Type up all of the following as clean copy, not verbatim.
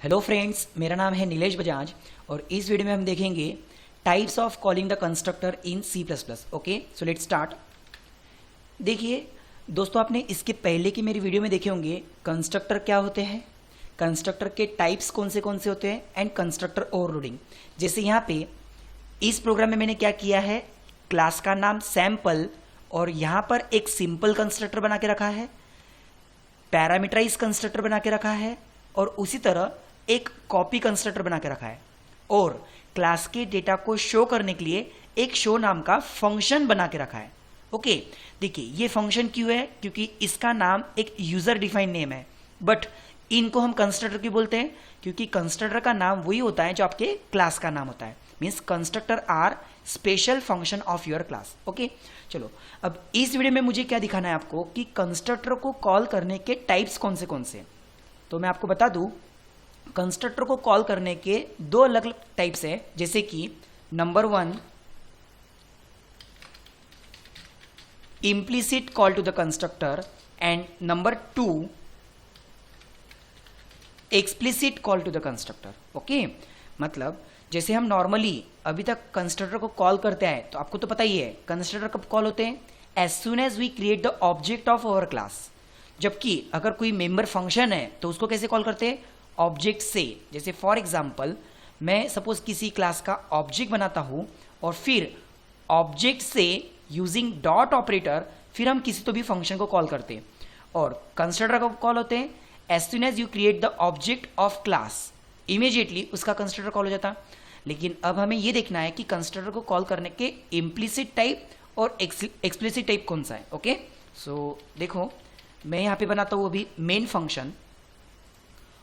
Hello friends, मेरा नाम है नीलेश बजाज और इस वीडियो में हम देखेंगे types of calling the constructor in C plus plus. Okay, so let's start. देखिए दोस्तों, आपने इसके पहले की मेरी वीडियो में देखे होंगे कंस्ट्रक्टर क्या होते हैं, कंस्ट्रक्टर के टाइप्स कौन से होते हैं एंड कंस्ट्रक्टर ओवरलोडिंग। जैसे यहाँ पे इस प्रोग्राम में मैंने क्या किया है, क्लास का नाम सैम्पल और यहाँ पर एक सिंपल कंस्ट्रक्टर बना के रखा है, पैरामीटराइज कंस्ट्रक्टर बना के रखा है और उसी तरह एक कॉपी कंस्ट्रक्टर बना के रखा है और क्लास के डेटा को शो करने के लिए एक शो नाम का फंक्शन बना के रखा है। ओके, देखिए ये फंक्शन क्यों है, क्योंकि इसका नाम एक यूजर डिफाइंड नेम है, बट इनको हम कंस्ट्रक्टर क्यों बोलते हैं, क्योंकि कंस्ट्रक्टर का नाम वही होता है जो आपके क्लास का नाम होता है। Means constructor are special function of your class. Okay, चलो अब इस वीडियो में मुझे क्या दिखाना है आपको कि कंस्ट्रक्टर को कॉल करने के टाइप्स कौन से। तो मैं आपको बता दूं, कंस्ट्रक्टर को कॉल करने के दो अलग अलग टाइप्स है। जैसे कि number 1 implicit call to the constructor and number 2 explicit call to the constructor. Okay, मतलब जैसे हम नॉर्मली अभी तक कंस्ट्रक्टर को कॉल करते हैं तो आपको तो पता ही है कंस्ट्रक्टर कब कॉल होते हैं, as soon as we create the object of our class. जबकि अगर कोई मेंबर फंक्शन है तो उसको कैसे कॉल करते हैं, ऑब्जेक्ट से। जैसे फॉर एग्जांपल मैं सपोज किसी क्लास का ऑब्जेक्ट बनाता हूं और फिर ऑब्जेक्ट से यूजिंग डॉट ऑपरेटर फिर हम किसी तो भी फंक्शन को कॉल करते हैं और कंस्ट्रक्टर कब कॉल होते हैं, as soon as you create the object of class, immediately उसका कंस्ट्रक्टर कॉल हो जाता। लेकिन अब हमें यह देखना है कि कंस्ट्रक्टर को कॉल करने के इम्प्लिसिट टाइप और एक्सप्लिसिट टाइप कौन सा है। ओके, सो देखो मैं यहां पे बनाता हूं अभी मेन फंक्शन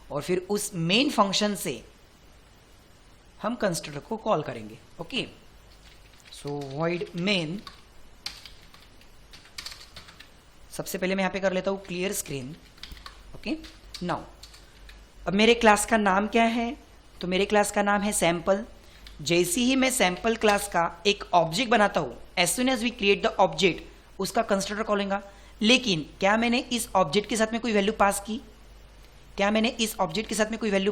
और फिर उस मेन फंक्शन से हम कंस्ट्रक्टर को कॉल करेंगे। ओके, सो वॉइड मेन, सबसे पहले मैं यहां पे कर लेता हूं क्लियर स्क्रीन। ओके, नाउ अब मेरे क्लास का नाम क्या है, तो मेरे क्लास का नाम है सैम्पल। जैसे ही मैं सैम्पल क्लास का एक ऑब्जेक्ट बनाता हूं, as soon as we create the object उसका कंस्ट्रक्टर कॉलेंगा। लेकिन क्या मैंने इस ऑब्जेक्ट के साथ में कोई वैल्यू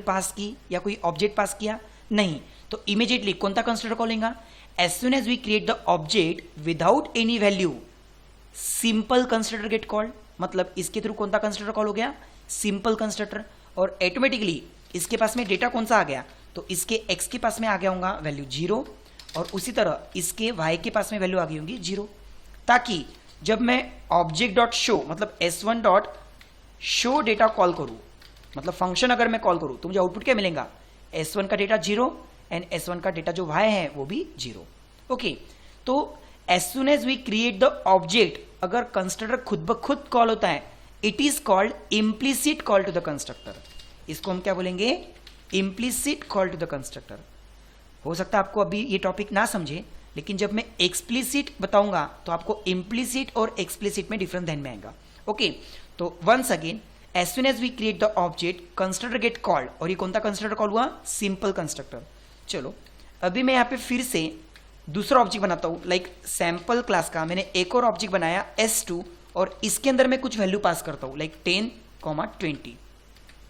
पास की, या कोई ऑब्जेक्ट पास किया, नहीं, तो इमीडिएटली कौन सा कंस्ट्रक्टर कॉलेंगा, as soon as we create the object without any value simple constructor get called. मतलब इसके थ्रू कौन सा कंस्ट्रक्टर कॉल हो गया, सिंपल कंस्ट्रक्टर, और ऑटोमेटिकली इसके पास में डेटा कौन सा आ गया, तो इसके x के पास में आ गया होगा वैल्यू 0 और उसी तरह इसके y के पास में वैल्यू आ गई होंगी 0, ताकि जब मैं ऑब्जेक्ट डॉट शो मतलब s1 dot show data call करूं, मतलब फंक्शन अगर मैं कॉल करूं तो मुझे आउटपुट क्या मिलेगा, s1 का डेटा 0 एंड s1 का डेटा जो y है वो भी 0। ओके, तो as soon as we create the object, अगर कंस्ट्रक्टर खुद ब खुद कॉल होता है, it is called implicit call to the constructor. इसको हम क्या बोलेंगे, implicit call to the constructor. हो सकता है आपको अभी ये टॉपिक ना समझे, लेकिन जब मैं एक्सप्लिसिट बताऊंगा तो आपको इम्प्लिसिट और एक्सप्लिसिट में डिफरेंस ध्यान में आएगा। ओके, तो once again as soon as we create the object constructor get called, और ये कौन सा कंस्ट्रक्टर कॉल हुआ, सिंपल कंस्ट्रक्टर। चलो अभी मैं यहाँ पे फिर से दूसरा ऑब्जेक्ट बनाता हूँ, लाइक सैम्पल क्लास का मैंने एक और ऑब्जेक्ट बनाया s2 और इसके अंदर मैं कुछ वैल्यू पास करता हूँ लाइक 10, 20,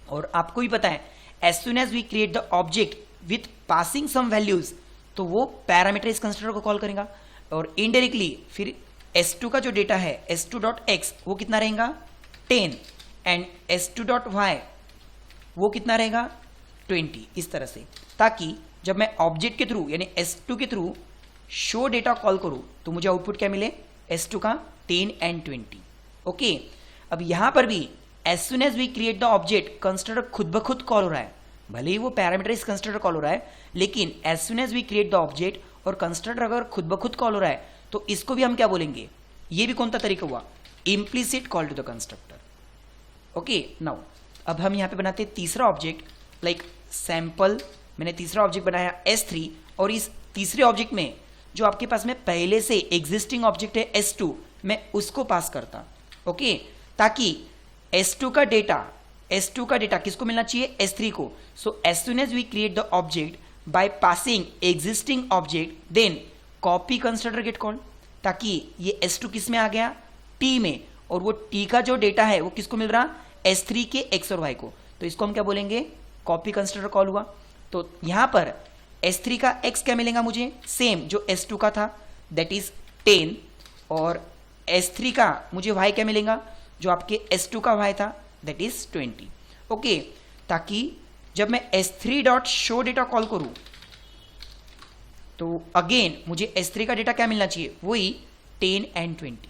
और आपको भी पता है as soon as we create the object with passing some values, तो वो पैरामीटराइज कंस्ट्रक्टर को कॉल करेगा और इनडायरेक्टली फिर s2 का जो डेटा है s2.x वो कितना रहेगा 10 एंड s2.y वो कितना रहेगा 20, इस तरह से, ताकि जब मैं ऑब्जेक्ट के थ्रू यानी s2 के थ्रू शो डेटा कॉल करूं तो मुझे आउटपुट क्या मिले, s2 का 10 एंड 20। ओके, अब यहां पर भी as soon as we create the object constructor खुद ब खुद कॉल हो रहा है, भले ही वो पैरामीटराइज कंस्ट्रक्टर कॉल हो रहा है, लेकिन as soon as we create the object और कंस्ट्रक्टर अगर खुद ब खुद कॉल हो रहा है तो इसको भी हम क्या बोलेंगे, ये भी कौन सा तरीका हुआ, implicit call to the constructor. Okay, now अब हम यहाँ पे बनाते हैं तीसरा ऑब्जेक्ट, लाइक सैम्पल मैंने तीसरा ऑब्जेक्ट बनाया s3 और इस तीसरे ऑब्जेक्ट में जो आपके पास में पहले से एग्जिस्टिंग ऑब्जेक्ट है s2 मैं उसको पास करता। ओके, ताकि s2 का डेटा किसको मिलना चाहिए, s3 को। So as soon as we create the object by passing existing object then copy constructor get called, ताकि ये s2 किस में आ गया, t में, और वो t का जो डेटा है वो किसको मिल रहा, s3 के x और y को, तो इसको हम क्या बोलेंगे, कॉपी कंस्ट्रक्टर कॉल हुआ। तो यहां पर S3 का x क्या मिलेगा मुझे, सेम जो S2 का था दैट इज 10, और S3 का मुझे y क्या मिलेगा, जो आपके S2 का y था दैट इज 20। ओके, ताकि जब मैं S3 dot show data call करूं तो अगेन मुझे S3 का डेटा क्या मिलना चाहिए, वही 10 एंड 20।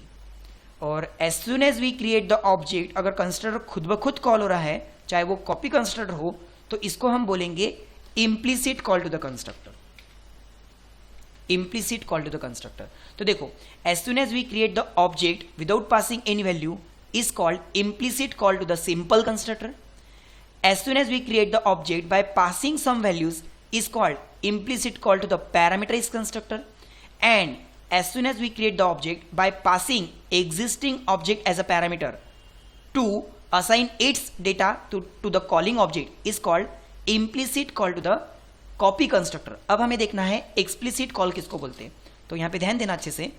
और as soon as we create the object, अगर कंस्ट्रक्टर खुद ब खुद कॉल हो रहा है, चाहे वो कॉपी कंस्ट्रक्टर हो, तो इसको हम बोलेंगे implicit call to the constructor. Implicit call to the constructor. तो देखो, as soon as we create the object without passing any value is called implicit call to the simple constructor. As soon as we create the object by passing some values is called implicit call to the parameterized constructor, and as soon as we create the object by passing existing object as a parameter to assign its data to the calling object is called implicit call to the copy constructor। अब हमें देखना है explicit call किसको बोलते हैं, तो यहां पे ध्यान देना अच्छे से।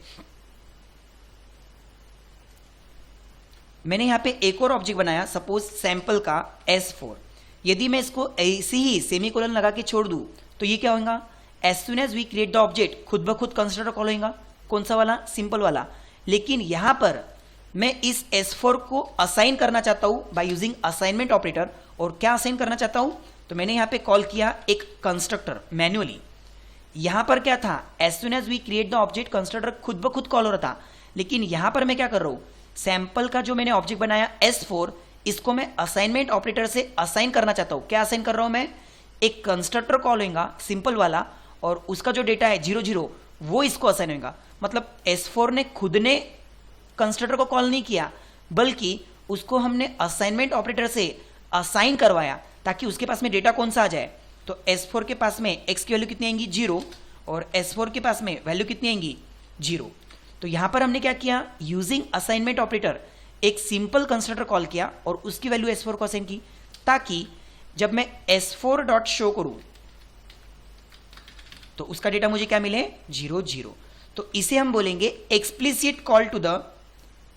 मैंने यहाँ पे एक और ऑब्जेक्ट बनाया, सपोज सैंपल का S4। यदि मैं इसको ऐसे ही सेमीकोलन लगा के छोड़ दूं तो ये क्या होगा, as soon as we create the object खुद ब खुद कंस्ट्रक्टर कॉल होगा। कौन सा वाला, सिंपल वाला। लेकिन यहां पर मैं इस S4 को असाइन करना चाहता हूं बाय यूजिंग असाइनमेंट ऑपरेटर। और क्या असाइन करना चाहता हूं, तो मैंने यहां पे कॉल किया एक कंस्ट्रक्टर मैन्युअली। यहां पर क्या था, as soon as we create the object constructor खुद ब खुद कॉल हो रहा था, लेकिन यहां पर मैं क्या कर रहा हूं, सैंपल का जो मैंने ऑब्जेक्ट बनाया S4, इसको मैं असाइनमेंट ऑपरेटर से असाइन करना चाहता हूं। क्या असाइन कर रहा हूं मैं, एक कंस्ट्रक्टर कॉल होगा सिंपल वाला, और उसका जो डेटा है 0 0 वो इसको असाइन होगा। मतलब S4 ने खुद ने कंस्ट्रक्टर को कॉल नहीं किया, बल्कि उसको हमने असाइनमेंट ऑपरेटर से असाइन करवाया ताकि उसके पास में डेटा कौन सा आ जाए। तो S4 के पास में x की वैल्यू कितनी आएंगी, 0, और S4 के पास में वैल्यू कितनी आएंगी, 0। तो यहां पर हमने क्या किया, यूजिंग असाइनमेंट ऑपरेटर एक सिंपल कंस्ट्रक्टर कॉल किया और उसकी वैल्यू S4 को असाइन की, ताकि जब मैं S4 डॉट शो करूं तो उसका डेटा मुझे क्या मिले, 0 0। तो इसे हम बोलेंगे explicit call to the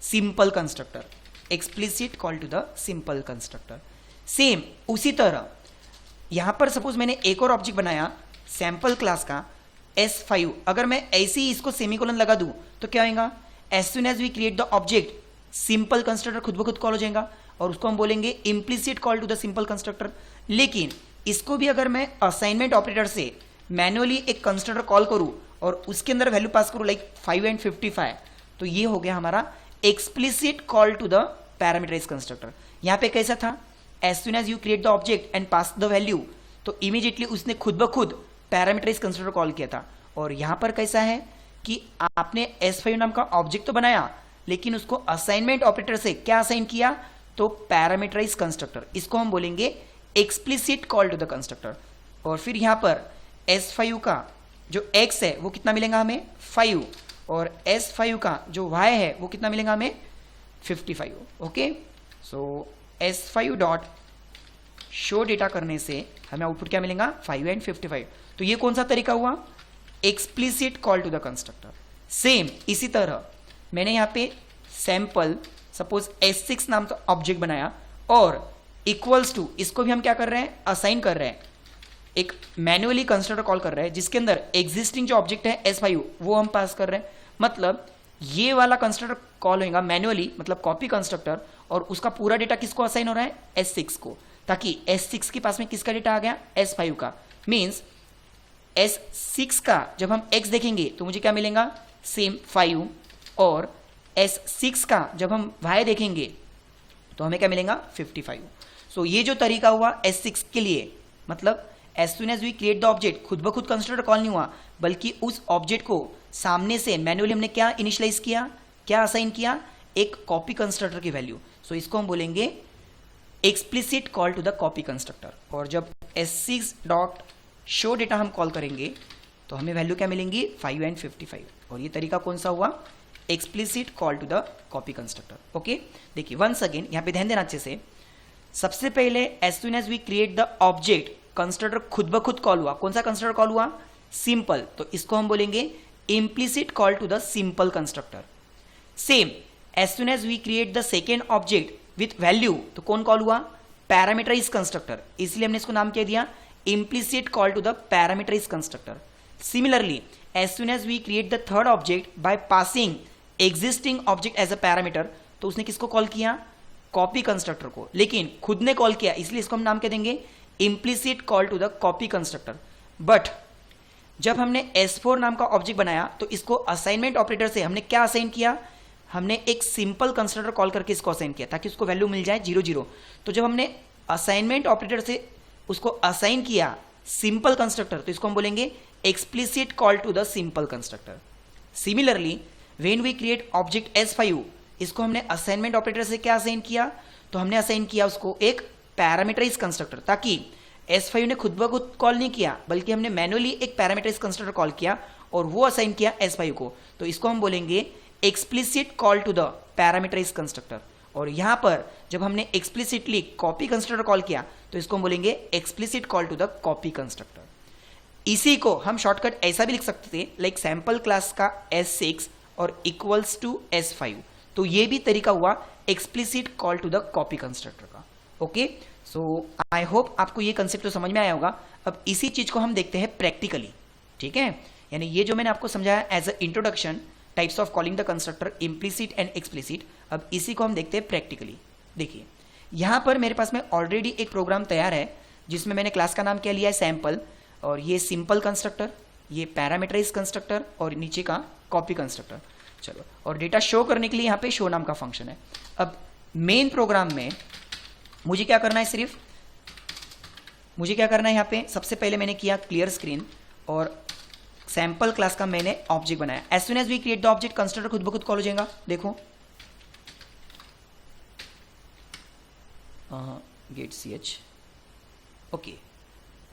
simple constructor. Explicit call to the simple constructor. Same उसी तरह यहां पर सपोज मैंने एक और ऑब्जेक्ट बनाया सैंपल क्लास का S5। अगर मैं ऐसे ही इसको सेमीकोलन लगा दूं तो क्या होगा, as soon as we create the object simple constructor खुद ब खुद कॉल हो जाएगा, और उसको हम बोलेंगे implicit call to the simple constructor. लेकिन इसको भी अगर मैं असाइनमेंट ऑपरेटर से मैन्युअली एक कंस्ट्रक्टर कॉल करूं और उसके अंदर वैल्यू पास करूं लाइक 5 एंड 55, तो ये हो गया हमारा explicit call to the parameterized constructor. यहां पे कैसा था, as soon as you create the object and pass the value, तो इमीडिएटली उसने खुद ब खुद पैरामीटराइज्ड कंस्ट्रक्टर कॉल किया था। और यहां पर कैसा है कि आपने S5 नाम का ऑब्जेक्ट तो बनाया, लेकिन उसको असाइनमेंट ऑपरेटर से क्या असाइन किया, तो पैरामीटराइज्ड कंस्ट्रक्टर। इसको हम बोलेंगे explicit call to the constructor. और फिर यहां पर S5 का जो x है वो कितना मिलेगा हमें, 5, और S5 का जो y है वो कितना मिलेगा हमें, 55। ओके, सो S5 डॉट शो डेटा करने से हमें आउटपुट क्या मिलेगा, 5 एंड 55। तो ये कौन सा तरीका हुआ, explicit call to the constructor. Same इसी तरह मैंने यहां पे सैंपल सपोज S6 नाम का ऑब्जेक्ट बनाया, और इक्वल्स टू इसको भी हम क्या कर रहे हैं, असाइन कर रहे हैं, एक मैन्युअली कंस्ट्रक्टर कॉल कर रहे हैं जिसके अंदर एग्जिस्टिंग जो ऑब्जेक्ट है S5 वो हम पास कर रहे हैं। मतलब ये वाला कंस्ट्रक्टर कॉल होगा मैन्युअली, मतलब कॉपी कंस्ट्रक्टर, और उसका पूरा डेटा किसको असाइन हो रहा है, S6 को, ताकि S6 के पास में किसका डेटा आ गया, S5 का। मीन्स S6 का जब हम x देखेंगे तो मुझे क्या मिलेगा, सेम 5, और S6 का जब हम y देखेंगे तो हमें क्या मिलेगा, 55। सो ये जो तरीका हुआ S6 के लिए, मतलब as soon as we create the object खुद ब खुद कंस्ट्रक्टर कॉल नहीं हुआ, बल्कि उस ऑब्जेक्ट को सामने से मैन्युअली हमने क्या इनिशियलाइज किया, क्या असाइन किया, एक कॉपी कंस्ट्रक्टर की वैल्यू। सो इसको हम बोलेंगे explicit call to the copy constructor. और जब S6 डॉट शो डेटा हम कॉल करेंगे तो हमें वैल्यू क्या मिलेंगी, 5 एंड 55। और ये तरीका कौन सा हुआ, explicit call to the copy constructor. Okay, देखिए वंस अगेन यहाँ पे ध्यान देना अच्छे से। सबसे पहले as soon as we create the object constructor खुद ब खुद कॉल हुआ। कौन सा कंस्ट्रक्टर कॉल हुआ, सिंपल, तो इसको हम बोलेंगे implicit call to the simple constructor. Same as soon as we create the second object with value, तो कौन कॉल हुआ, पैरामीटराइज कंस्ट्रक्टर, इसलिए हमने इसको नाम क्या दिया, implicit call to the parameterized constructor. Similarly, as soon as we create the third object by passing existing object as a parameter, तो उसने किसको कॉल किया, कॉपी कंस्ट्रक्टर को, लेकिन खुद ने कॉल किया इसलिए इसको हम नाम क्या देंगे, implicit call to the copy constructor. But जब हमने S4 नाम का ऑब्जेक्ट बनाया तो इसको असाइनमेंट ऑपरेटर से हमने क्या असाइन किया, हमने एक सिंपल कंस्ट्रक्टर कॉल करके इसको असाइन किया ताकि उसको वैल्यू मिल जाए 0 0. तो जब हमने असाइनमेंट ऑपरेटर से उसको असाइन किया सिंपल कंस्ट्रक्टर, तो इसको हम बोलेंगे explicit call to the simple constructor. Similarly when we create object S5, इसको हमने असाइनमेंट ऑपरेटर से क्या असाइन किया, तो हमने असाइन किया उसको एक पैरामीटराइज कंस्ट्रक्टर, ताकि S5 ने खुद ब खुद कॉल नहीं किया बल्कि हमने मैनुअली एक पैरामीटराइज कंस्ट्रक्टर कॉल किया और वो असाइन किया S5 को, तो इसको हम बोलेंगे explicit call to the parameterize constructor. और यहां पर जब हमने एक्सप्लिसिटली कॉपी कंस्ट्रक्टर कॉल किया तो इसको हम बोलेंगे explicit call to the copy constructor. इसी को हम शॉर्टकट ऐसा भी लिख सकते थे, लाइक सैंपल क्लास का S6 और इक्वल्स टू S5. तो ये भी तरीका हुआ explicit call to the copy constructor का. ओके, सो आई होप आपको ये कंसेप्ट तो समझ में आया होगा. अब इसी चीज को हम देखते हैं प्रैक्टिकली. ठीक है, यानी ये जो मैंने आपको समझाया as a introduction, types of calling the constructor, implicit and explicit, अब इसी को हम देखते हैं प्रैक्टिकली. देखिए यहां पर मेरे पास में ऑलरेडी एक प्रोग्राम तैयार है जिसमें मैंने क्लास का नाम क्या लिया है, सैंपल, और ये सिंपल कंस्ट्रक्टर, ये पैरामीटराइज कंस्ट्रक्टर और नीचे का कॉपी कंस्ट्रक्टर. चलो, और डेटा शो करने के लिए यहाँ पे शो नाम का फंक्शन है. अब मेन प्रोग्राम में मुझे क्या करना है, सिर्फ मुझे क्या करना है, यहाँ पे सबसे पहले मैंने किया क्लियर स्क्रीन और सैंपल क्लास का मैंने ऑब्जेक्ट बनाया. As soon as we create the object, constructor खुद ब खुद कॉल हो जाएगा. देखो गेट ch. ओके,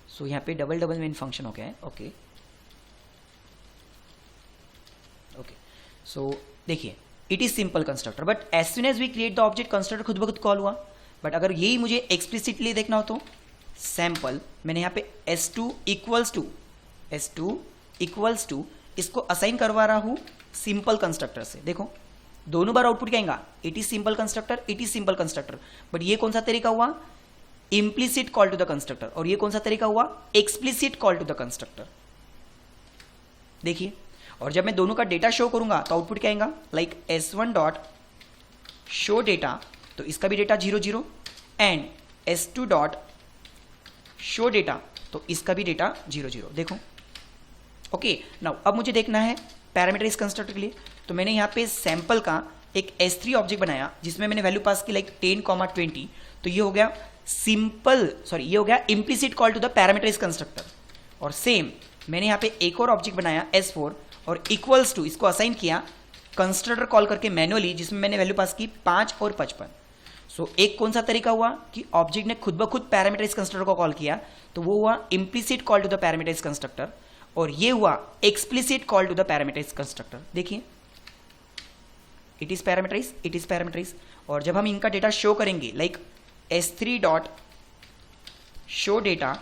सो यहाँ पे डबल मेन फंक्शन हो गया है. ओके ओके, सो देखिए it is simple constructor, but as soon as we create the object, constructor खुद ब खुद कॉल हुआ. बट अगर यही मुझे एक्सप्लिसिटली देखना हो तो सैंपल, मैंने यहाँ पे S2 इक्वल्स टू इसको असाइन करवा रहा हूं सिंपल कंस्ट्रक्टर से. देखो दोनों बार आउटपुट क्या आएगा, it is simple constructor, it is simple constructor. But ये कौन सा तरीका हुआ, implicit call to the constructor, और ये कौन सा तरीका हुआ, explicit call to the constructor. देखिए, और जब मैं दोनों का डेटा शो करूंगा तो आउटपुट क्या आएगा, like S1 dot show data, तो इसका भी data 0 0, and S2 dot show data, तो इसका भी डेटा 0 0. देखो ओके, नाउ अब मुझे देखना है पैरामीटराइज कंस्ट्रक्टर के लिए, तो मैंने यहाँ पे सैंपल का एक S3 ऑब्जेक्ट बनाया जिसमें मैंने वैल्यू पास की लाइक 10, 20. तो ये हो गया ये हो गया implicit call to the parameterize constructor. और सेम मैंने यहाँ पे एक और ऑब्जेक्ट बनाया S4 और इक्वल्स टू इसको असाइन किया कंस्ट्रक्टर कॉल करके मैनुअली, जिसमें मैंने वैल्यू पास की 5 और 55. सो एक कौन सा तरीका हुआ कि ऑब्जेक्ट ने खुद ब खुद पैरामीटराइज कंस्ट्रक्टर को कॉल किया, तो वो हुआ implicit call to the parameterize constructor, और ये हुआ explicit call to the parameterize constructor. देखिए इट इज पैरामीटराइज. और जब हम इनका डेटा शो करेंगे like S3 dot show data,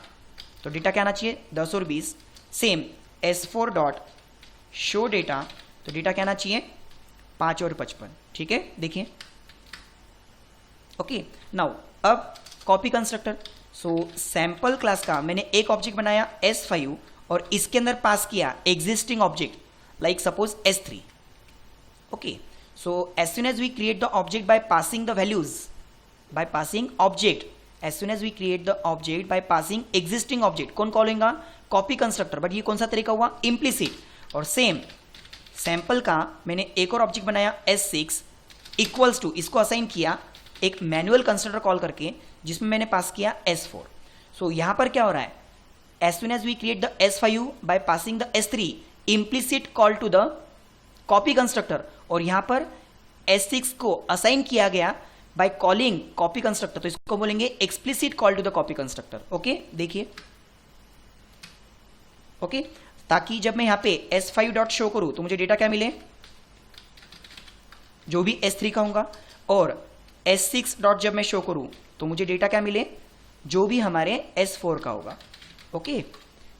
तो डेटा क्या आना चाहिए 10 और 20. Same S4 dot show data, तो डेटा क्या आना चाहिए 5 और 55. ठीक है, देखिए ओके. नाउ अब copy constructor. So sample class का मैंने एक ऑब्जेक्ट बनाया S5 और इसके अंदर पास किया existing object like suppose S3. Okay, so as soon as we create the object by passing the values, by passing object, as soon as we create the object by passing existing object, कौन call होगा, copy constructor. But ये कौन सा तरीका हुआ, implicit. और same sample का मैंने एक और ऑब्जेक्ट बनाया S6 इक्वल्स टू, इसको असाइन किया एक मैनुअल कंस्ट्रक्टर कॉल करके जिसमें मैंने पास किया S4. सो यहां पर क्या हो रहा है, as soon as we create the S5 by passing the S3, implicit call to the copy constructor, और यहां पर S6 को असाइन किया गया by calling copy constructor, तो इसको बोलेंगे explicit call to the copy constructor. Okay, देखिए ओके, ताकि जब मैं यहां पे S5 डॉट शो करूं तो मुझे डेटा क्या मिले, जो भी S3 का होगा, और S6 डॉट जब मैं शो करूं तो मुझे डेटा क्या मिले, जो भी हमारे S4 का होगा. ओके,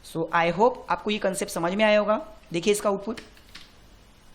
सो आई होप आपको ये कंसेप्ट समझ में आया होगा. देखिए इसका आउटपुट